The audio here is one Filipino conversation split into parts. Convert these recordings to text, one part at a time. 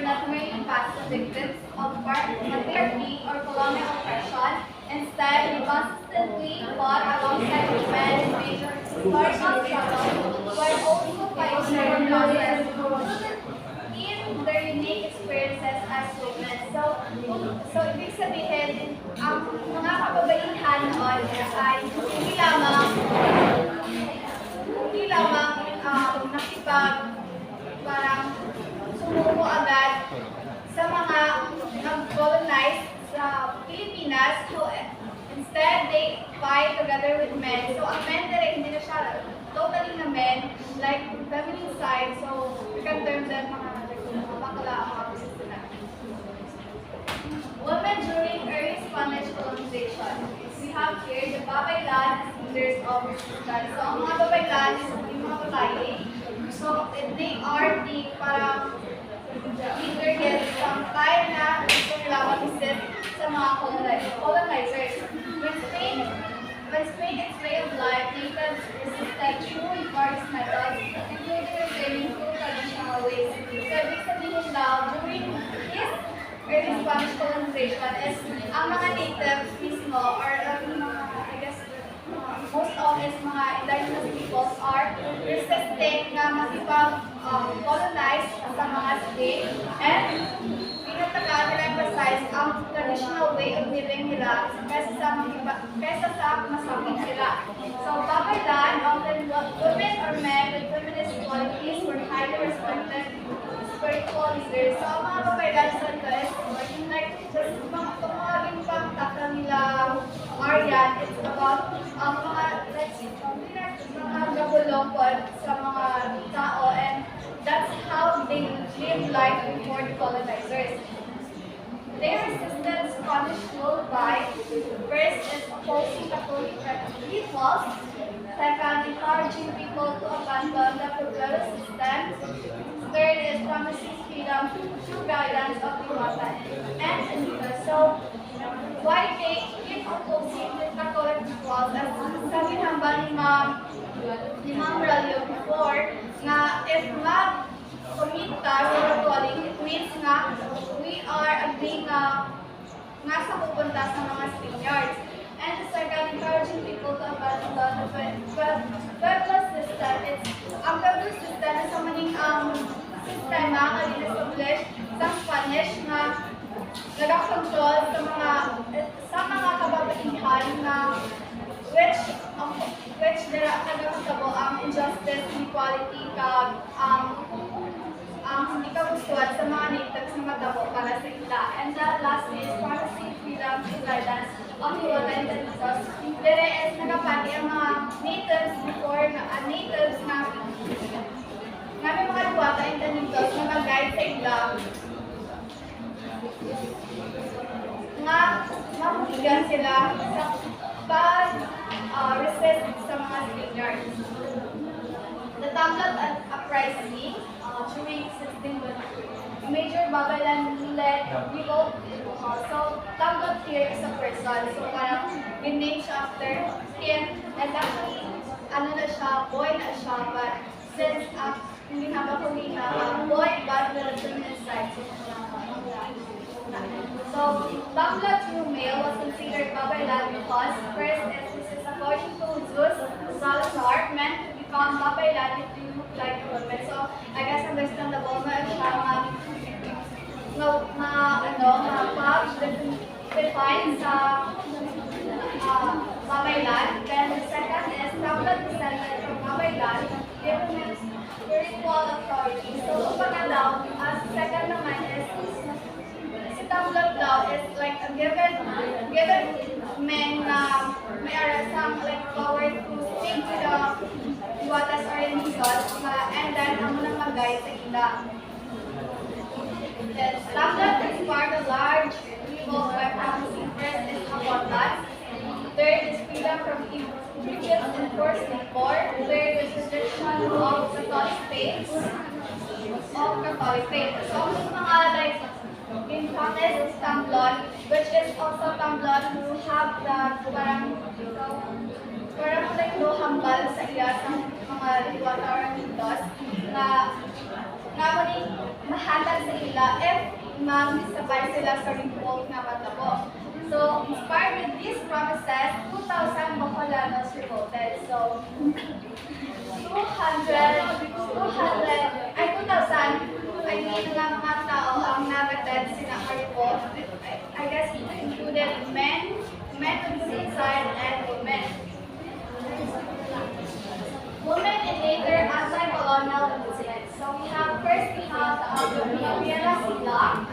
not merely passive victims of patriarchy or colonial oppression. Instead, they consistently fought alongside men in major historical struggles while also fighting for justice in their unique experiences as women. So ibig sabihin, ang mga kababaihan noon ay hindi lamang nakipag parang sumuko agad sa mga nag-colonize sa Pilipinas. So, instead, they fight together with men. So, ang men direct, hindi na siya totally na men, like feminine side. So, we can term them mga bakla ang mga position natin. Women during early Spanish colonization. We have here the Babaylan as leaders of resistance. So, ang mga Babaylan is yung mga babae. So, they are the parang leader gets kaya na gusto nila mag-isip sa mga colonizers. When Spain its way of life, natives resisted through rigorous methods, including returning to traditional ways. So, ibig sabihin daw, during this early Spanish colonization is ang mga natives mismo or yung mga, I guess, most of is mga indigenous peoples are resisting na makipag-colonize sa mga state and pinataka-emphasize ang traditional way of living nila kaysa sa masakit sila. So, Babaylan, often women or men with feminist qualities were highly respected spiritual leaders. So, ang mga Babaylan sa ito is like, just mga impact nila Aryan, it's about mga gabulongkod sa mga tao and that's how they live life before the colonizers. Their resistance Spanish rule by first is opposing Catholic rituals, second, encouraging people to abandon the feudal system, third is promising freedom through guidance of Diwata and Anita. So, why they keep opposing the Catholic rituals as sabi hambal ni Ma'am Ralio before na if mag-commit ka sa Catholic, it means nga we are agreeing nga sa pupunta sa mga Spaniards. And the second, encouraging people to abandon the feudal system. Ang feudal system is sa maning sistema nga in-establish sa Spanish na nag-control sa mga kababaihan na which nagkakatabo ang injustice, inequality, hindi kagustuhan sa mga natives na matabo para sa ila. And the last is promising freedom to guidance of the and the natives. There is nagapati ang mga natives before natives na may mga duwata and the natives na mag-guide sa ila nga mahuligan sila sa pag-resist sa mga Spaniards. The Tanglad Uprising during 1623. A major Babaylan-led revolt. So, Tanglad here is a person. So, parang named siya after him. And actually, boy na siya. But since hindi nakahuli na boy, but the feminine side. So, Tanglad through male was considered Babaylan because first, this is according to Zeus Salazar, meant to become Babaylan if you look like a woman. So, I guess understandable na siya define sa Babaylan. Then the second is Tanglad descended from Babaylan, given spiritual authority. So, kumbaga daw, second naman is Tanglad daw is like a given men na may some like power to speak to the Diwatas or Inisos and then ang munang mag-guide sa ila. Then Tanglad is part of large revolt by promising first is Apotas, third is freedom from Egypt's enforced labor, third is restriction of Catholic faith. So mga like infamous is Tanglad, which is also Tanglad who have the parang like no hambal sa iya sa mga Diwata or Inisos na mahatag sa ila if mag-sabay sila sa revolt nga matabo. So, inspired with these promises, 2,000 Bacolanos revolted. So, 2,000, I mean, nga mga tao ang nagated sila revolt. I guess it included men on the same side, and women. Women in later anti-colonial movements. So we have Gabriela Sila.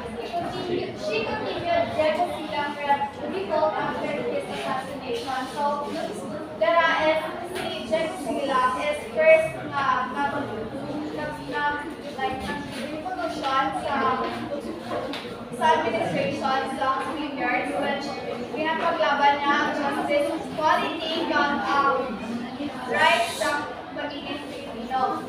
She continued Diego Silang revolt after his assassination. So there is si Diego Sila is first revolution sa administration sa Spaniards, which pinapaglaban niya ang justice, equality, rights sa pagiging Filipino.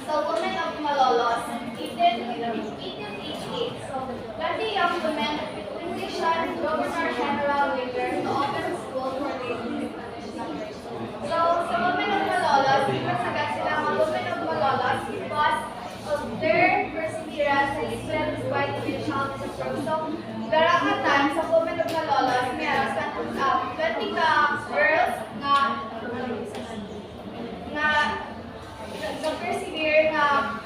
So, women of Malolos, 1888. So, 20 young women petitioned Governor General Winder to open a school for ladies Spanish language. So, sa women of Malolos, nasagat sila mga women of Malolos because of their perseverance and spread despite initial disapproval. So, there are times sa women of Malolos, meron sa 20 girls na persevere na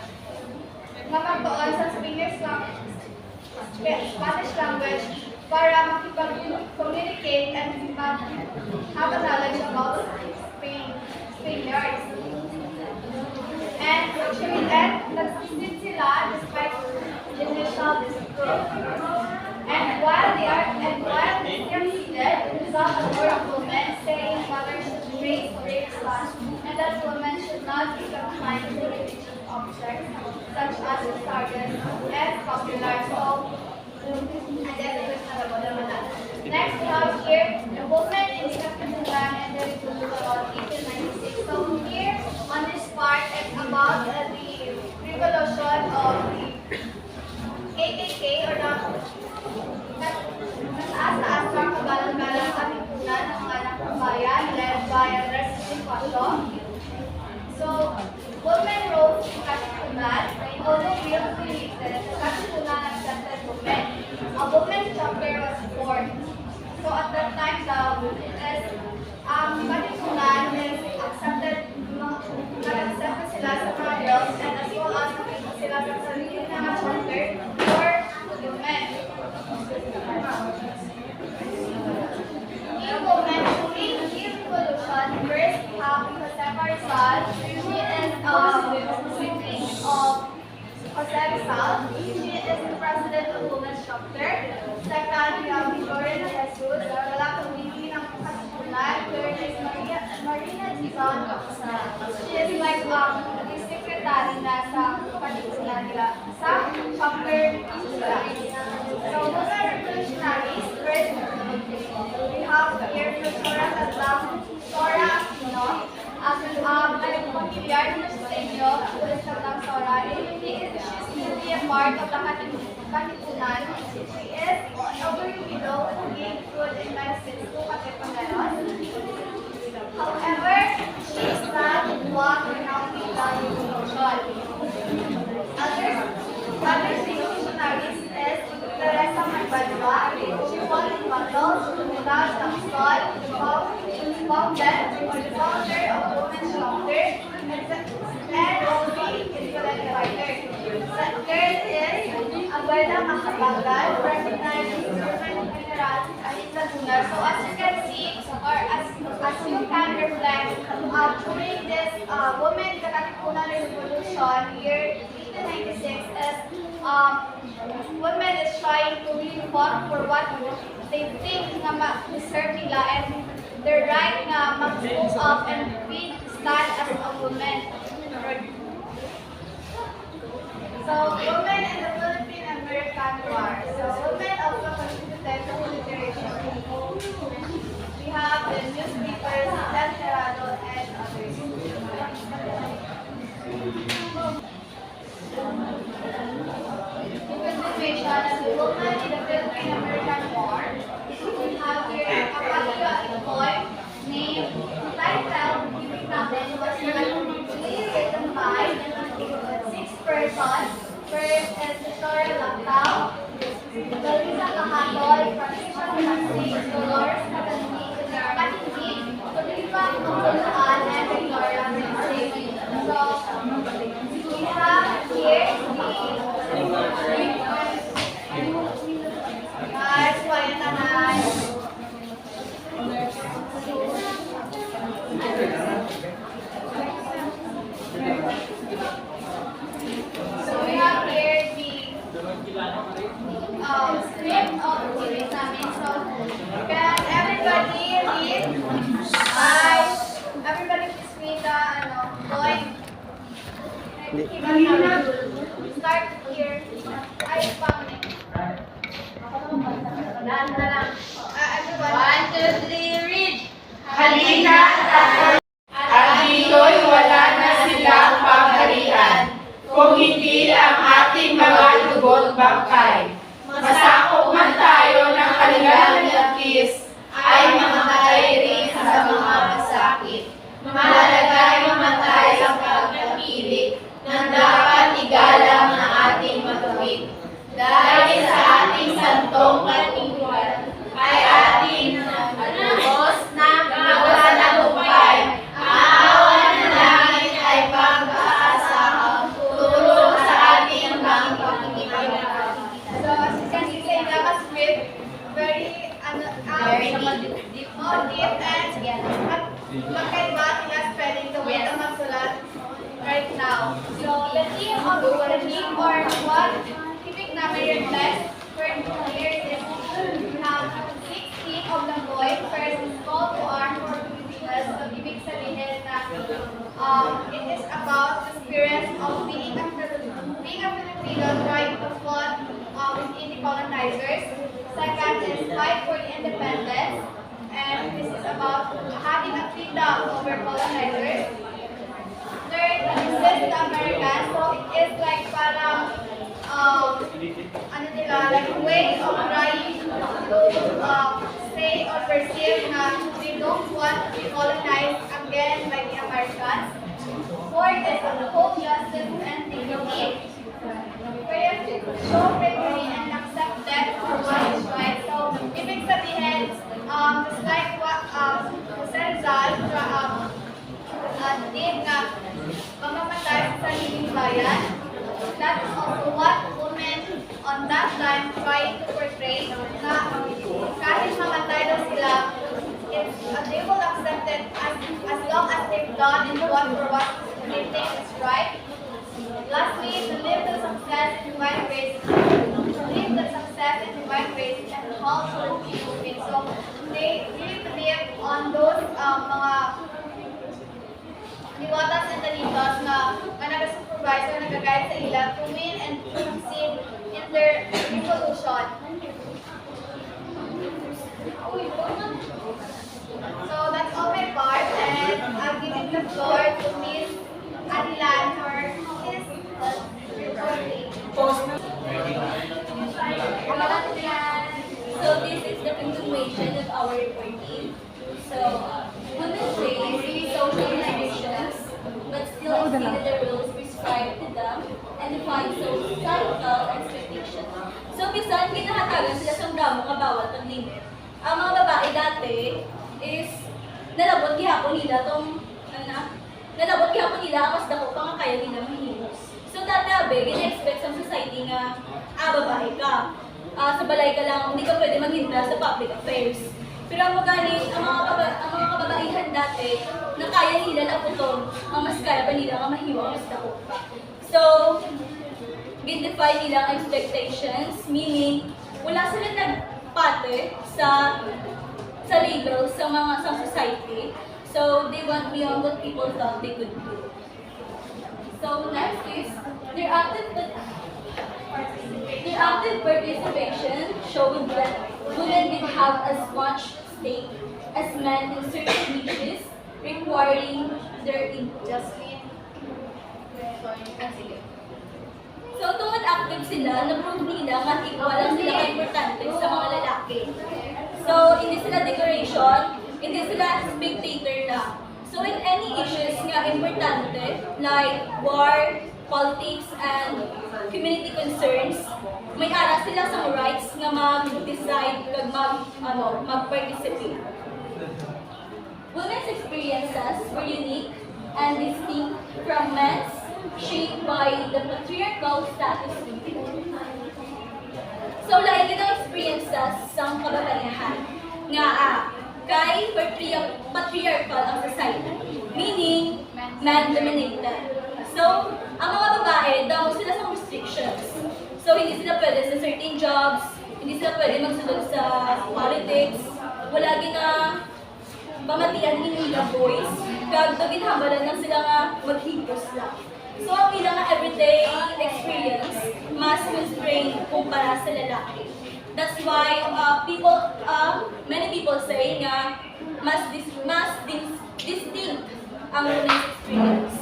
magtuon sa Spanish language para makipag-communicate and have a knowledge about Spaniards. And nag-succeed sila despite initial disapproval. And while they succeeded, we saw a number of women saying mothers should raise brave sons and that women should not be confined to religious objects such as the sergeants and popular. So, next we have here the women in the Katipunan and the revolution of 1896. So here on this part it's about the revolution of the KKK or the taas-taas ng kagalang-galang Katipunan ng mga bayan led by Andres Bonifacio. So, women rose in Katipunan, although willfully limited, Katipunan accepted women. A women's chapter was born. So, at that time, Katipunan is accepted, nag-accept sila sa mga girls and as well as nakita sila sa sarili na chapter for women. New women during the revolution, first we have Josefa Rizal. She is a sibling of Jose Rizal. She is the president of Women's Chapter. Second, we have Victoria de Jesus, wala community ng Katipunan. Third is Marina Dizon. She is like the secretary na sa Katipunan nila sa chapter nila. So, those are revolutionaries. First, we have here Sora Tatlang, Sora Aquino. I'm familiar with sa inyo, who is Tatlang Sora. She's really a part of the Katipunan. She is a widow who gave food and medicine to Katipunanos. However, she is not involved in helping the revolution. Other revolutionaries is Teresa Magbanwa. She won in battles without some sword, founded the founder of Women's Chapter, and also insolent fighter. Third is Agueda Macapagal, recognized as Women General Ahit Laguna. So as you can see, or as you can reflect, during this Women Katipunan Revolution year 1896 is women is trying to really fought for what they think na ma-deserve nila and their right na mag-move up and be stand as a woman. So, women in the Philippine-American War. So, women also contributed to liberation. We have the newspapers, El Heraldo, and others. Continuation of the woman in the Philippine-American War. We have here a patriotic poem named titled "Giving Nothing" was written by 6 persons First is Victoria Lactao, Dolisa Kahatol, Francisco Francis, Dolores Katanji, Tulipa Kamulaan, and Victoria Francis. So, we have here guys, quiet na guys. So we have here the script of the exam. So can everybody read? Everybody please read the point. Start here. Ay, pangit. Everyone. 1, 2, 3, read! Halina at dito'y wala na silang pagharian, kung hindi ang ating mga lubot bangkay. Masakop man tayo ng kanilang lakis, ay mamatay rin sa mga masakit. Malalagay mamatay sa pagkapilit, nang dapat igalang na ating matuwid. Dahil sa ating santong katiguan, ay ating nagbuhos ng mga tagumpay. Aawa na langit ay pag-aasa ang tulong sa ating mga pagkikita. So as you can see, in the script, very deep and magkaiba sila spelling the way na magsulat right now. So the theme or what typic na may reflect for here is we have 16 of the boys. First is call to arm for Filipinas. So ibig sabihin na it is about the spirit of being a Filipino trying to fought within the colonizers. Second is fight for the independence. And this is about having a freedom over colonizers. Third, resist the Americans. So it is like parang like a way of trying to say or perceive na we don't want to be colonized again by the Americans. Fourth is uphold justice and dignity. Fifth, show bravery and accept death for what is right. So, ibig sabihin, just like what Rizal did na mamamatay sa sariling bayan, that is also what women on that time trying to portray na kahit mamatay daw sila, they will accept it as long as they've done and what for what they think is right. Lastly, to live the success in divine grace, and how to improve it. So they really believe on those mga liwatas and talitos na nag-supervisor, nag-guide sa ila to win and to succeed in their revolution. So that's all my part, and I'm giving the floor to Miss Adilan for his reporting. So this is the continuation of our reporting. So, women face social restrictions, but still exceeded the rules prescribed to them and define societal expectations. So, bisan kinahatagan sila sa damo nga bawal paglimit. Ang mga babae dati is nalabot gihapon nila nalabot gihapon nila ang mas dako pa nga kaya nila mahimos. So, dati gina-expect sa society nga, babae ka. Sa balay ka lang, hindi ka pwede maghinta sa public affairs. Pero ang mga kababaihan dati, na kaya nila na putong, ang mas kaya pa nila ang mahiwa, mas dako. So, gin-define nila ang expectations, meaning, wala sila nagpate sa label sa society. So, they went beyond what people thought they could do. So, next is, their active participation showed that women did have as much stake as men in certain niches, requiring their injustice. So, tungod active sila, na-prove nila nga equal lang sila ka-importante sa mga lalaki. So, hindi sila decoration, hindi sila spectator na. So, in any issues nga importante, like war, politics and community concerns, may ara sila sa rights nga mag-decide kag mag-participate. Women's experiences were unique and distinct from men's, shaped by the patriarchal status. So, lain kitang experiences sa kababaihan nga kay patriarchal ang society, meaning man-dominated. So, ang mga babae, daw sila sa restrictions. So, hindi sila pwede sa certain jobs, hindi sila pwede magsunod sa politics, wala na pamatian nila boys, kag ginhambalan lang sila nga maghigos lang. So, ang ilang nga everyday experience, mas constrained kumpara sa lalaki. That's why many people say nga mas distinct ang women's experience.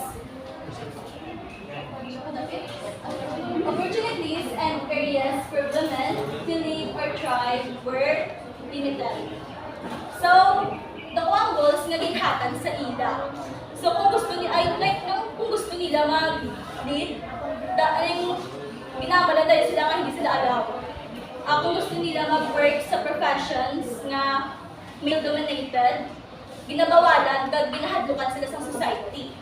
Opportunities and areas for women to live or thrive were limited. So, ang goals nga ginhatag sa ila. So, kung gusto nila mag-lead, ginamala dahil sila nga hindi sila alam. Kung gusto nila mag-work sa professions nga male-dominated, ginabawalan kag ginahadlukan sila sa society.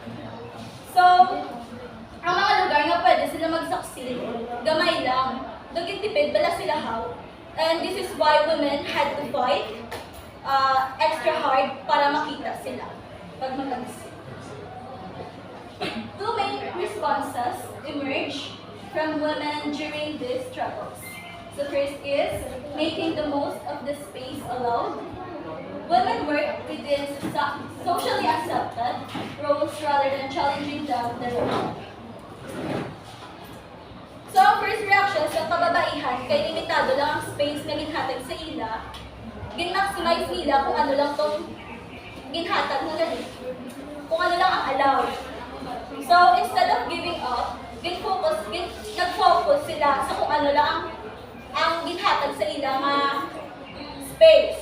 So, ang mga lugar nga pwede sila mag-succeed, gamay lang, daging bala sila how. And this is why women had to fight extra hard para makita sila pag mag-succeed. Two main responses emerge from women during these struggles. The first is making the most of the space allowed. Women work within socially accepted roles rather than challenging them directly. So, ang first reaction sa kababaihan kay limitado lang ang space na ginhatag sa ila, gin-maximize nila kung ano lang tong ginhatag nila, kung ano lang ang allowed. So, instead of giving up, nag-focus sila sa kung ano lang ang ginhatag sa ilang space.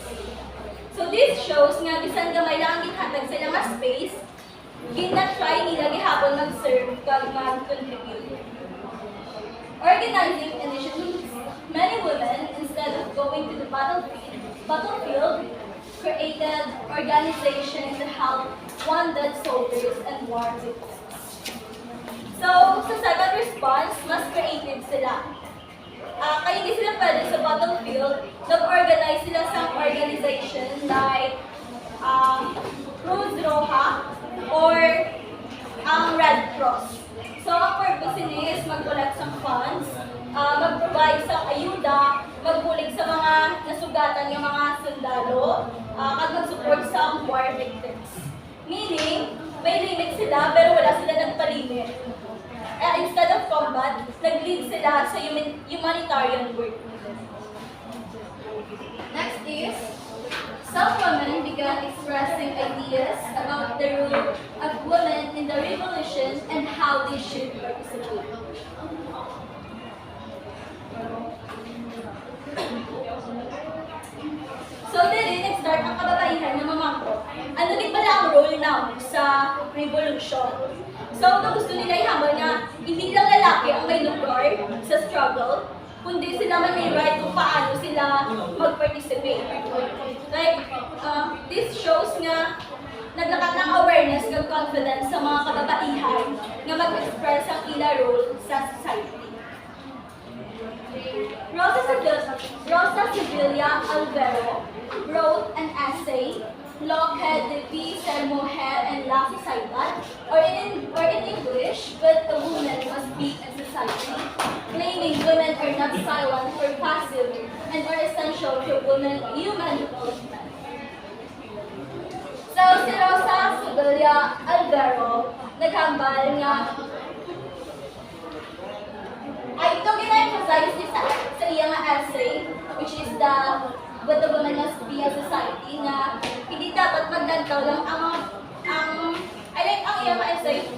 So this shows nga bisan gamay lang ang ginhatag sa ilang space, gina-try nila gihapon mag-serve kag mag-contribute. Organizing initiatives. Many women, instead of going to the battlefield, created organizations to help wounded soldiers and war victims. So, sa second response, mas creative sila. Kaya hindi sila pwede sa battlefield, nag-organize sila sa organization like Cruz Roja or ang Red Cross. So, ang purpose nila is mag-collect ng funds, mag-provide sa ayuda, magbulig sa mga nasugatan ng mga sundalo, at mag-support sa war victims. Meaning, may limit sila pero wala sila nagpalimit. Instead of combat, nag-lead sila sa humanitarian work. Next is, some women began expressing ideas about the role of women in the revolution and how they should participate. So, din nag-start ang kababaihan ng mamangko. Ano din pala ang role now sa revolution? So, gusto nila ihambal na hindi lang lalaki ang may lugar sa struggle, kundi sila may right kung paano sila mag-participate. Like, this shows nga naglakat ng awareness ng confidence sa mga kababaihan na mag-express ang ila role sa society. Rosa Sevilla Alvaro wrote an essay, Lockheed de P. Sermoher and La Sociedad, or in English, But a Woman Must Be in Society, claiming women are not silent or passive and are essential to human development. So, si Rosa Sevilla Alvaro, naghambal nga ay ito gina-emphasize niya sa iyang essay, which is the But a Woman Must Be a Society, na hindi dapat magdantaw lang ang iyang essay,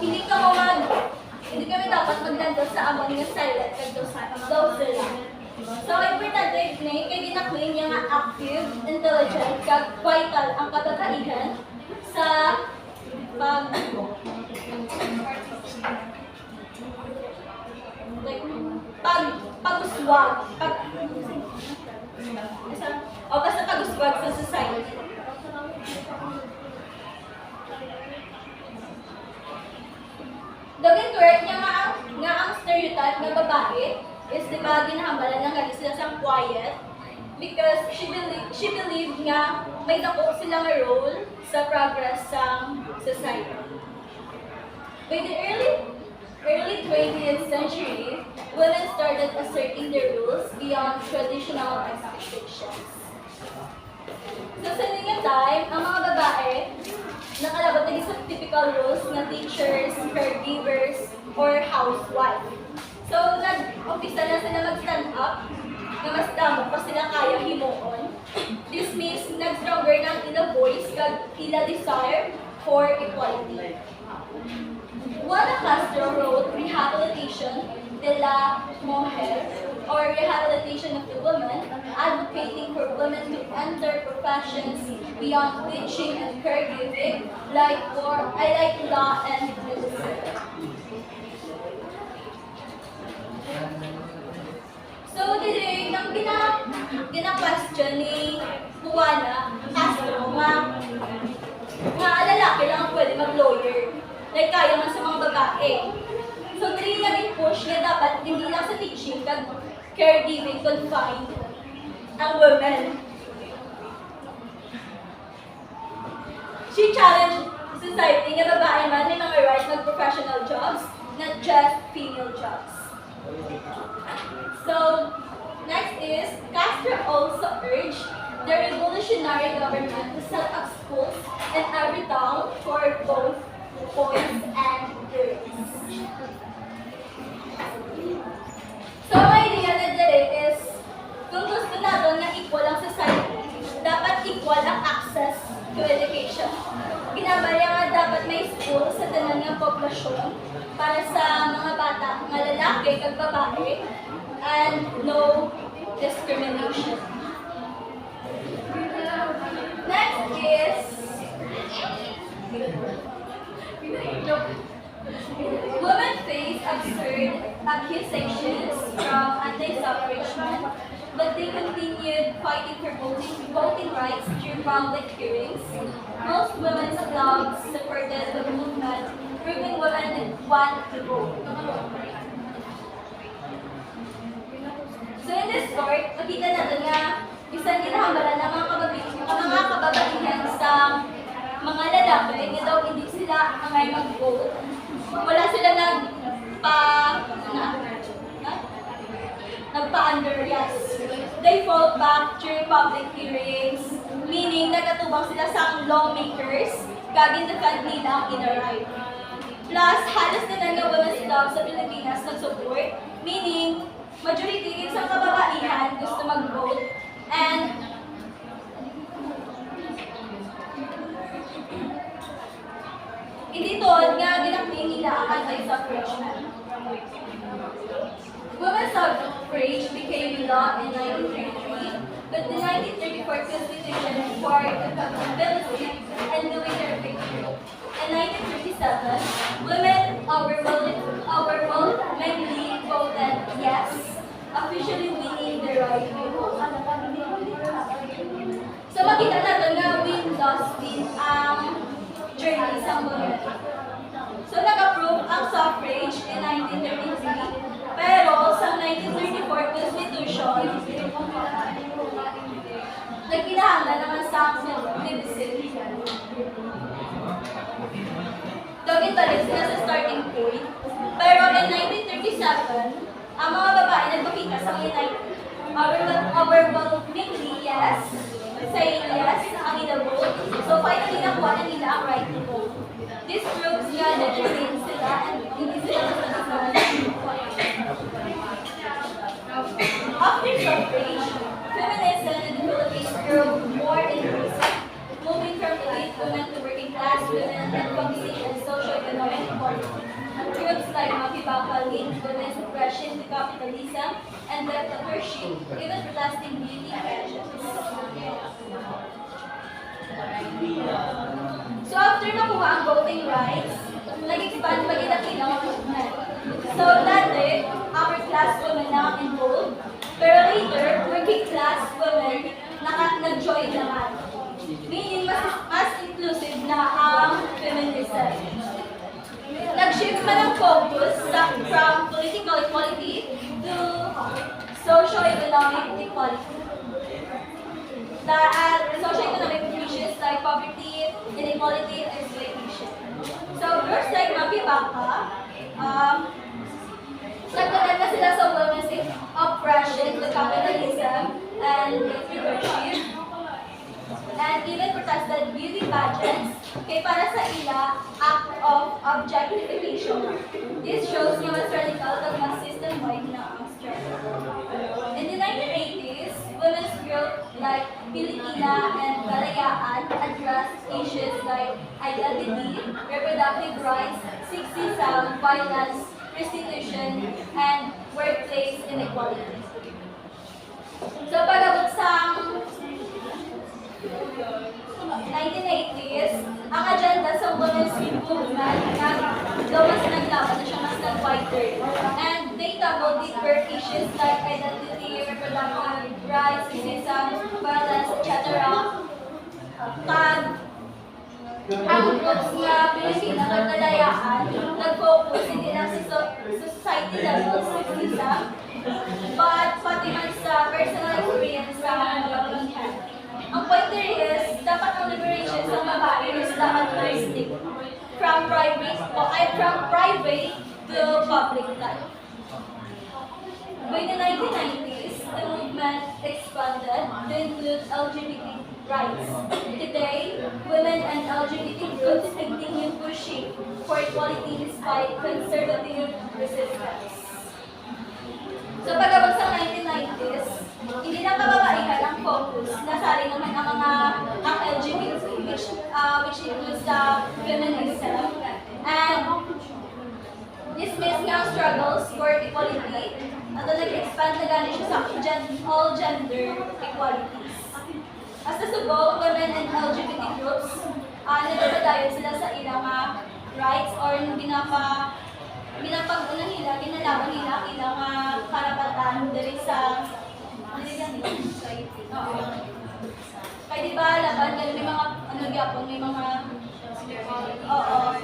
hindi kami dapat magdantaw sa amon nga silent kag daw sila. So, importante ni kay gina-claim niya nga active, intelligent, kag vital ang kababaihan sa paguswag. Basta paguswag sa society. Gawin correct niya nga ang stereotype na babae is di ba ginahambalan lang gali sila sa quiet because she believed nga may dako silang role sa progress sa society. By the early 20th century, women started asserting their rules beyond traditional expectations. So sa nga time, ang mga babae nakalabot na sa typical roles na teachers, caregivers, or housewife. So nag-umpisa na sila mag-stand up na mas damo pa sila kaya himuon. This means nag-stronger ng ila voice kag ila desire for equality. Juana Castro wrote Rehabilitation de la Mujer, or Rehabilitation of the Woman, advocating for women to enter professions beyond teaching and caregiving, like law and medicine. So today, nang gina-question ni Juana Castro nga lalaki lang ang pwede mag-lawyer, like kaya man sa mga babae. So, dili nga push nga dapat hindi lang sa teaching kag caregiving confined ang women. She challenged society nga babae man may mga right mag professional jobs, not just female jobs. So, next is, Castro also urged the revolutionary government to set up schools in every town for both boys and girls. So, ang idea na dere is, kung gusto natin na equal ang society, dapat equal ang access to education. Ginabarya nga dapat may school sa tanan ng populasyon para sa mga bata, mga lalaki kag babae, and no discrimination. Next is women face absurd accusations from anti-suffrage men, but they continued fighting for voting rights through public hearings. Most women's clubs supported the movement, proving women want to vote. So in this part, makita natin nga isang ginahambalan ng mga kababaihan sa mga lalaki nga daw hindi sila angay mag-vote. Wala sila nagpa-under-yes. They fought back during public hearings, meaning nagatubang sila sa lawmakers kagin defend nila ang inner right. Plus, halos na nga women's club sa Pilipinas nag-support, meaning majority rin sa kababaihan gusto mag-vote, and hindi doon nga ginaping nila ang anti-suffrage men. Women's suffrage became law in 1933, but the 1934 Constitution required accountability and doing their victory. In 1937, women overwhelmingly voted yes, officially winning the right to vote. So makita natin na win-loss din ang journey sa women. So nag-approve ang suffrage in 1933, pero sa 1934 Constitution, nagkinahanglan naman sa plebiscite. Gawin balik sila sa starting point, pero in 1937, ang mga babae nagpakita sa overwhelmingly yes, saying yes ang ina-vote. So finally nakuha na nila ang right to vote. This proves nga na germane sila and hindi sila masasasaman. After suffrage, feminism in the Philippines grew more inclusive, moving from elite women to working class women and focusing on socio-economic equality. Groups like Maki-Baka linked women's oppression to capitalism and dictatorship, even blasting beauty pageants. So after nakuha ang voting rights, nag-expand pag-ilakilang movement. So dati, upper class women na ang involved, join naman. Meaning, mas inclusive na ang feminism. Nag-shift man ang focus from political equality to socio-economic equality. Socio-economic issues like poverty, inequality, and exploitation. So, groups like Mapibaka, nagkaroon na sila sa women's oppression, the capitalism, and entrepreneurship. And even protested beauty pageants kay para sa ila act of objectification. This shows nga mas radical kag mas system-wide na ang struggle. In the 1980s, women's groups like Pilipina and Kalayaan addressed issues like identity, reproductive rights, sexism, violence, prostitution, and workplace inequality. So pagabot sa 1980s, ang agenda sa women's movement gawas naglaban na siya mas nag-fighter. And they tackled deeper issues like identity, reproductive rights, sexism, violence, etc. Ang groups nga Pilipina at Kalayaan nag-focus hindi lang sa society level sexism, but pati man sa personal experience sa mga babae. Ang pointer is, dapat ang liberation sa babae is dapat holistic. From private to public life. By the 1990s, the movement expanded to include LGBT rights. Today, women and LGBT groups continue pushing for equality despite conservative resistance. So pagabot sa 1990s, hindi lang kababaihan ang focus, nasali naman ang LGBT, which includes the feminism, and dismiss nga ang struggles for equality, at nag-expand na gano'n siya sa all gender equalities. As a subong, women and LGBT groups, nagpapadayon sila sa ilang rights or ginalaban nila ilang karapatan dari sa kaya di ba laban ganun may mga gyapon may mga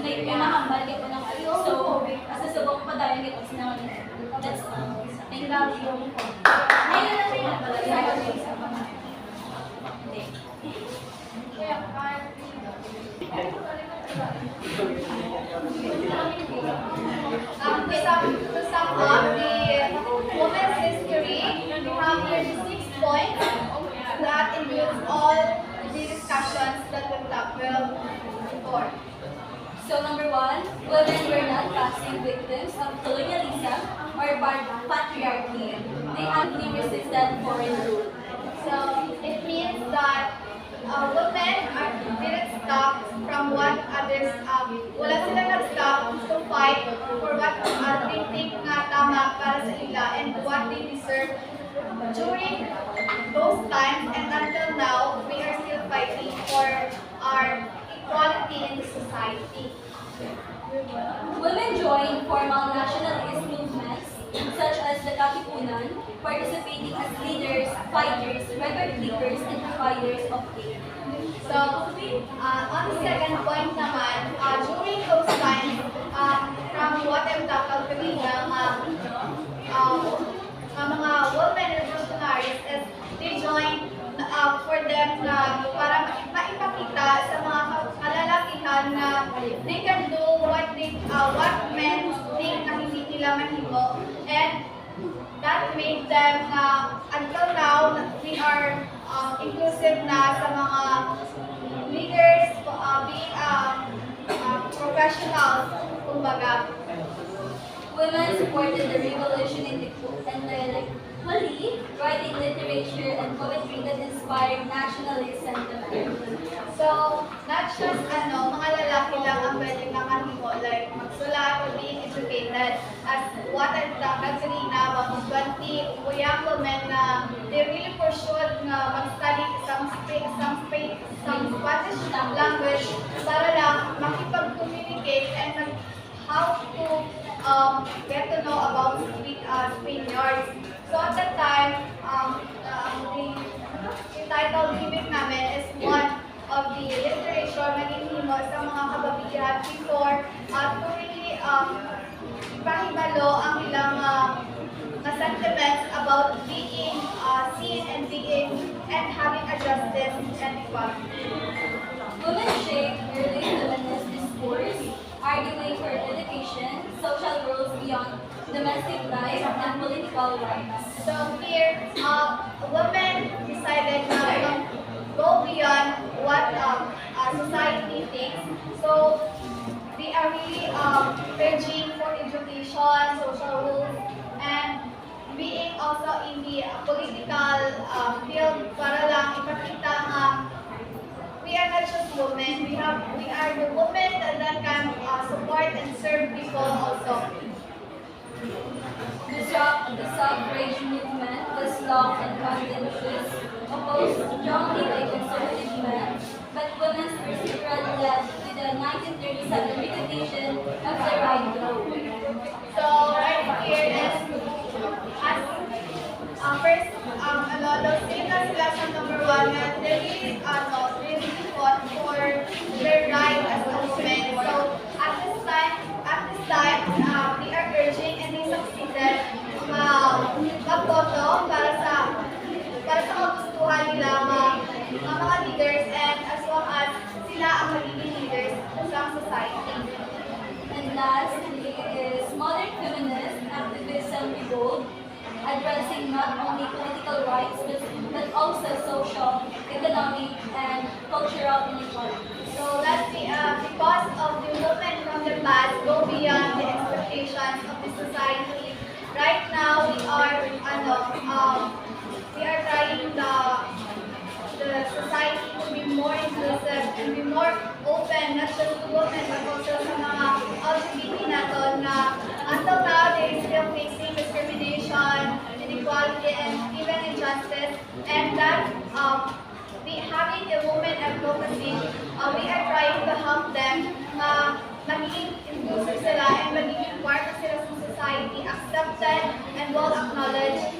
may mga hambal gyapon ng so kasi subok pa tayo gito sinabi that's thank you ayun na rin To sum up the women's history, we have here 6 points that includes all the discussions that we've tackled before. So number 1, women were not passive victims of colonialism or patriarchy. They actively resisted foreign rule. So it means that women didn't stop from what others, wala sila nag-stop to fight for what they think nga tama para sa ila and what they deserve during those times and until now, we are still fighting for our equality in the society. Women joined formal nationalist movements such as the Katipunan, participating as leaders, fighters, record keepers, and providers of aid. So, on the second point naman, during those times, from what I've tackled kanina, mga women revolutionaries is they joined for them na para maipakita sa mga kalalakihan na they can do what men think na hindi nila mahimo, and that made them until now we are inclusive na sa mga leaders, being professionals, kumbaga. Women supported the revolution in the writing literature and poetry that inspired nationalist sentiment. So, not just mga lalaki lang ang pwedeng nakahimo, like magsulat or being educated. As what I've tackled kanina, about 20 young women na they really pursued na mag-study some Spanish language para lang makipag-communicate and how to get to know about Spaniards. So at that time, the title given na mga kababaihan before to really ipahibalo ang ilang sentiments about being seen and having a justice and equality. Women shape early feminist discourse, arguing for education, social roles beyond domestic life, and political rights. So here, women decided to go beyond what society thinks. So they are really urging for education, social rules, and being also in the political field para lang ipakita nga we are not just women, we are the women that can support and serve people also. The suffrage movement was long and contentious, opposed strongly by conservative men, but women's perseverance led to the 1937 recognition of the right to vote. So right here is as first sila na sila sa number one na they really fought for their right as a woman. So at this time, they are urging and they succeeded mag-boto para sa kagustuhan nila mga leaders and as well as sila ang magiging leaders sa society. And lastly is modern feminist activism evolved, addressing not only political rights but also social, economic, and cultural inequalities. So that's because of the women from the past go beyond the expectations of the society. Right now we are trying the society to be more inclusive and be more open, not just to women but also sa mga LGBT natin na until now they still facing discrimination, inequality, and even injustice. And that having a woman advocacy, we are trying to help them na magiging inclusive sila and magiging part na sila sa society, accepted and well acknowledged